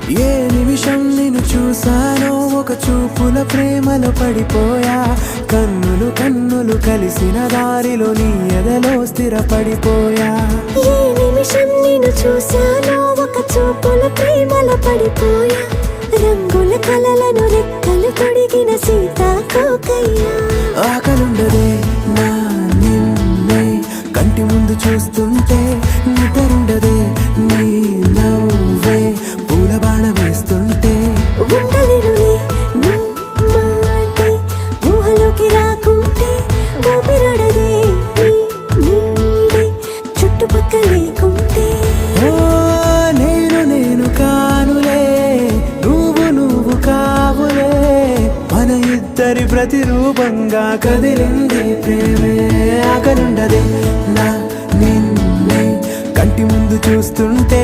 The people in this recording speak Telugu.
ఏ నిమిషం నిన్ను చూసానో ఒక చూపుల ప్రేమలో పడిపోయా. కన్నులు కన్నులు కలిసిన దారిలో నీ ఎదలో స్థిరపడిపోయా. ఏ నిమిషం నిన్ను చూసానో ఒక చూపుల ప్రేమలో పడిపోయా. రంగుల కలలను రెక్కలు తొడిగిన సీతాకోకయ్యా. ఆకలుండదే నా నిన్నే కంటి ముందు చూస్తుంటే, నిద్రుండదే నీ నవ్వే పూల బాణ వేస్తుంటే. ఉండలేనులే నీ మాటే ఊహలోకి రాకుంటే, ఊపిరాడదే నీ నీడే చుట్టుపక్కల లేకుంటే. ఓ నేను నేను కానులే, నువ్వు కావులే, మన ఇద్దరి ప్రతిరూపంగా కదిలింది ప్రేమే. ఆకలుండదే నా నిన్నే కంటి ముందు చూస్తుంటే,